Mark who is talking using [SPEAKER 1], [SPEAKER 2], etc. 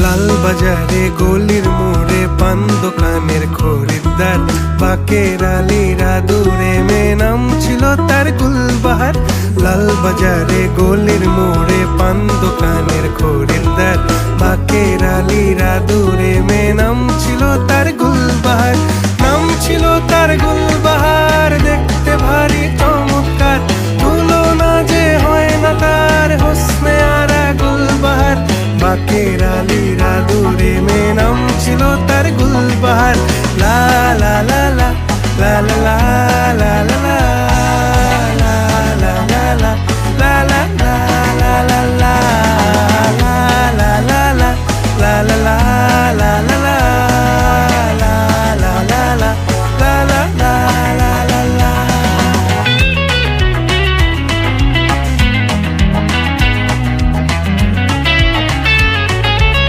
[SPEAKER 1] লাল বাজারে গলির মোড়ে পান দোকানের খরিদ্দার, বাকের আলীরা দূরে মেয়ে নাম ছিল তার গুলবাহার। লাল বাজারে গলির মোড়ে পান দোকানের খরিদ্দার, বাকের আলীরা দূরে মেয়ে নাম ছিল তার গুলবাহার। নাম ছিল তার গুলবাহার, দেখতে ভারী চমৎকার, তুলনা যে হয় না তার হোসনে আরা গুলবাহার। বাকের আলীরা দূরে মেয়ে নাম ছিল তার